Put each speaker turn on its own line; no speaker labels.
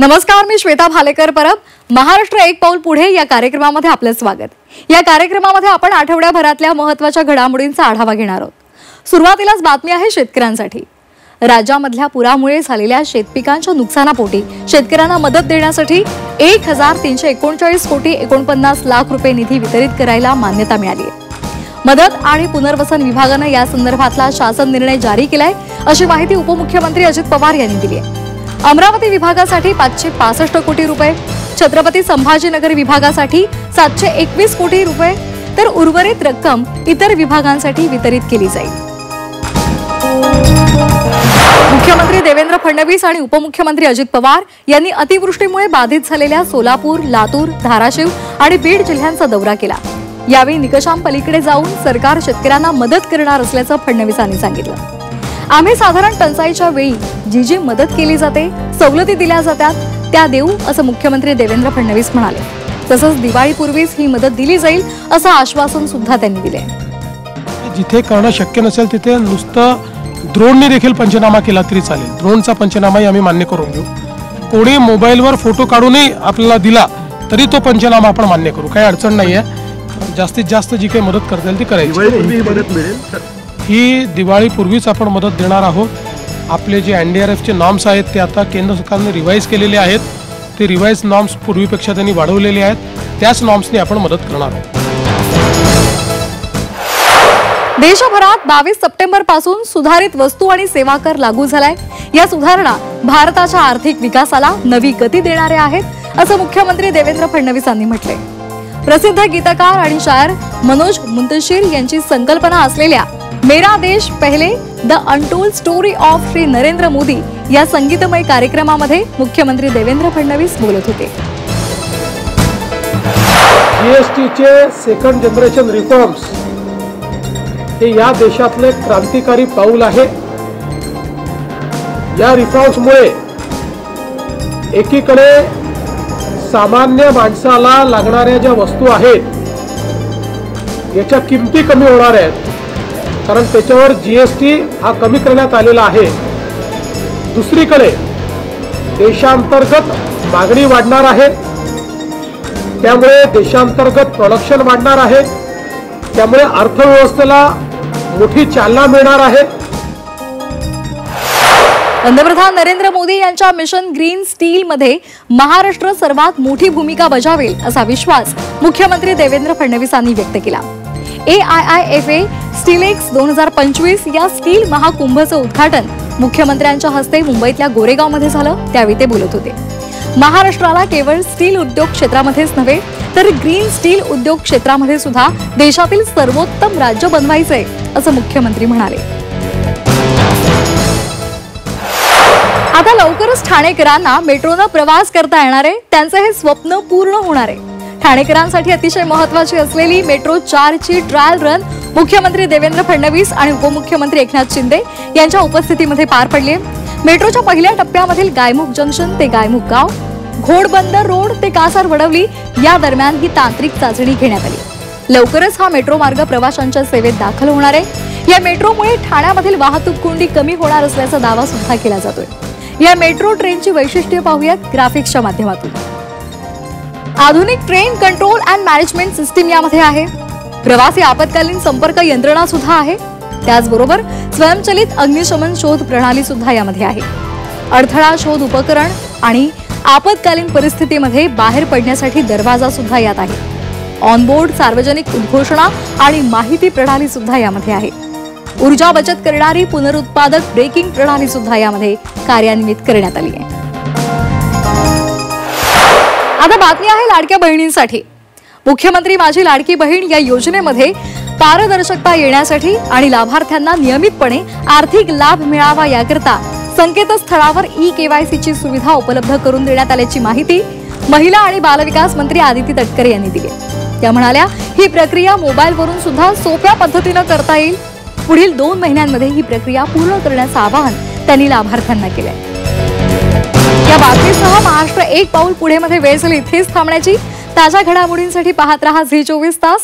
नमस्कार, मी श्वेता भालेकर परब. महाराष्ट्र एक पाऊल पुढे या कार्यक्रमामध्ये आपलं स्वागत. या कार्यक्रमामध्ये आपण आठवड्याभरातल्या महत्त्वाच्या घडामोडींचा आढावा घेणार आहोत. सुरुवातीलाच बातमी आहे शेतकऱ्यांसाठी. राज्यामधल्या पुरामुळे झालेल्या शेतपिकांच्या नुकसानापोटी शेतकऱ्यांना मदत देण्यासाठी 1339 कोटी 49 लाख रुपये निधी वितरित करायला मान्यता मिळाली आहे. मदत आणि पुनर्वसन विभागाने या संदर्भातला शासन निर्णय जारी केलाय, अशी माहिती उपमुख्यमंत्री अजित पवार यांनी दिली आहे. अमरावती विभागासाठी 565 कोटी रुपये, छत्रपती संभाजीनगर विभागासाठी 721 कोटी रुपये, तर उर्वरित रक्कम इतर विभागांसाठी वितरित केली जाईल. मुख्यमंत्री देवेंद्र फडणवीस आणि उपमुख्यमंत्री अजित पवार यांनी अतिवृष्टीमुळे बाधित झालेल्या सोलापूर, लातूर, धाराशिव आणि बीड जिल्ह्यांचा दौरा केला. यावेळी निकषांपलीकडे जाऊन सरकार शेतकऱ्यांना मदत करणार असल्याचं फडणवीसांनी सांगितलं. आम्ही साधारण टंचाईच्या वेळी जी मदत केली जाते, सवलती दिल्या जातात त्या देऊ, असं मुख्यमंत्री देवेंद्र फडणवीस म्हणाले. तसंच दिवाळीपूर्वीच ही मदत दिली जाईल असं आश्वासन सुद्धा त्यांनी दिले.
जिथे करणं शक्य नसेल तिथे नुसतं ड्रोनने देखील पंचनामा केला तरी चालेल. ड्रोनचा पंचनामाही आम्ही मान्य करून घेऊ. कोणी मोबाईलवर फोटो काढूनही आपल्याला दिला तरी तो पंचनामा आपण मान्य करू. काही अडचण नाही आहे. जास्तीत जास्त जी काही मदत करता येईल ती करायची. ही दिवाळीपूर्वीच आपण मदत देणार आहोत. आपले जे NDRFचे नॉर्म्स आहेत ते आता केंद्र सरकारने रिवाईज केलेले आहेत. ते रिवाईज नॉर्म्स पूर्वीपेक्षा त्यांनी वाढवलेले आहेत. त्याच नॉर्म्सने आपण मदत करणार आहोत.
देशभरात 22 सप्टेंबर पासून सुधारित वस्तू आणि सेवा कर लागू झालाय. या सुधारणा भारताच्या आर्थिक विकासाला नवी गती देणाऱ्या आहेत, असं मुख्यमंत्री देवेंद्र फडणवीस यांनी म्हटले. प्रसिद्ध गीतकार आणि शायर मनोज मुंतशिर यांची संकल्पना असलेल्या मेरा देश पहले the untold story of Shri Narendra Modi या संगीतमय कार्यक्रमामध्ये मुख्यमंत्री देवेंद्र फडणवीस बोलत होते.
जीएसटीचे सेकंड जनरेशन रिफॉर्म्स हे या देशातले क्रांतिकारी पाऊल आहे. या रिफॉर्म्समुळे एकीकडे सामान्य माणसाला लागणाऱ्या ज्या वस्तू आहेत याच्या किमती कमी होणार आहेत, कारण त्याच्यावर GST हा कमी करण्यात आलेला आहे. दुसरीकडे देशांतर्गत मागणी वाढणार आहे, त्यामुळे देशांतर्गत प्रोडक्शन वाढणार आहे. त्यामुळे अर्थव्यवस्थेला मोठी चालना मिळणार आहे.
पंतप्रधान नरेंद्र मोदी यांच्या मिशन ग्रीन स्टील मध्ये महाराष्ट्र सर्वात मोठी भूमिका बजावेल असा विश्वास मुख्यमंत्री देवेंद्र फडणवीस यांनी व्यक्त केला. AIIFA स्टीलेक्स 2025 या स्टील महाकुंभचं उद्घाटन मुख्यमंत्र्यांच्या हस्ते मुंबईतल्या गोरेगावमध्ये झालं. त्यावेळी ते बोलत होते. महाराष्ट्राला केवळ स्टील उद्योग क्षेत्रामध्येच नव्हे तर ग्रीन स्टील उद्योग क्षेत्रामध्ये सुद्धा देशातील सर्वोत्तम राज्य बनवायचंय, असं मुख्यमंत्री म्हणाले. आता लवकरच ठाणेकरांना मेट्रोनं प्रवास करता येणार आहे. त्यांचं हे स्वप्न पूर्ण होणार आहे. ठाणेकरांसाठी अतिशय महत्त्वाची असलेली मेट्रो 4ची ट्रायल रन मुख्यमंत्री देवेंद्र फडणवीस आणि उपमुख्यमंत्री एकनाथ शिंदे यांच्या उपस्थितीमध्ये पार पडली. मेट्रोच्या पहिल्या टप्प्यामधील गायमुख जंक्शन ते गायमुख गाव, घोडबंदर रोड ते कासार वडवली या दरम्यान ही तांत्रिक चाचणी घेण्यात आली. लवकरच हा मेट्रो मार्ग प्रवाशांच्या सेवेत दाखल होणार आहे. या मेट्रोमुळे ठाण्यामधील वाहतूक कोंडी कमी होणार असल्याचा दावा सुद्धा केला जातोय. या मेट्रो ट्रेनची वैशिष्ट्ये पाहूयात ग्राफिक्सच्या माध्यमातून. आधुनिक train control and management system यामध्ये आहे. प्रवासी आपत्कालीन संपर्क यंत्रणा सुद्धा आहे. त्याचबरोबर स्वयंचलित अग्निशमन शोध प्रणाली सुद्धा यामध्ये आहे. अडथळा शोध उपकरण आणि आपत्कालीन परिस्थितीमध्ये बाहेर पडण्यासाठी दरवाजा सुद्धा यात आहे. ऑनबोर्ड सार्वजनिक उद्घोषणा आणि माहिती प्रणाली सुद्धा यामध्ये आहे. ऊर्जा बचत करणारी पुनरुत्पादक ब्रेकिंग प्रणाली सुद्धा यामध्ये कार्यान्वित करण्यात आली आहे. आता बातमी आहे लाडक्या बहिणींसाठी. मुख्यमंत्री माझी लाडकी बहीण या योजनेमध्ये पारदर्शकता येण्यासाठी आणि लाभार्थ्यांना नियमितपणे आर्थिक लाभ मिळावा याकरता संकेतस्थळावर eKYCची सुविधा उपलब्ध करून देण्यात आल्याची माहिती महिला आणि बालविकास मंत्री आदिती तटकरे यांनी दिली. त्या म्हणाल्या, ही प्रक्रिया मोबाईलवरून सुद्धा सोप्या पद्धतीने करता येईल. पुढील 2 महिन्यांमध्ये ही प्रक्रिया पूर्ण करण्याचं आवाहन त्यांनी लाभार्थ्यांना केलंय. या बातमीसह महाराष्ट्र एक पाऊल पुढे मध्ये वेळ झाली इथेच थांबण्याची. ताज्या घडामोडींसाठी पाहत रहा झी 24 तास.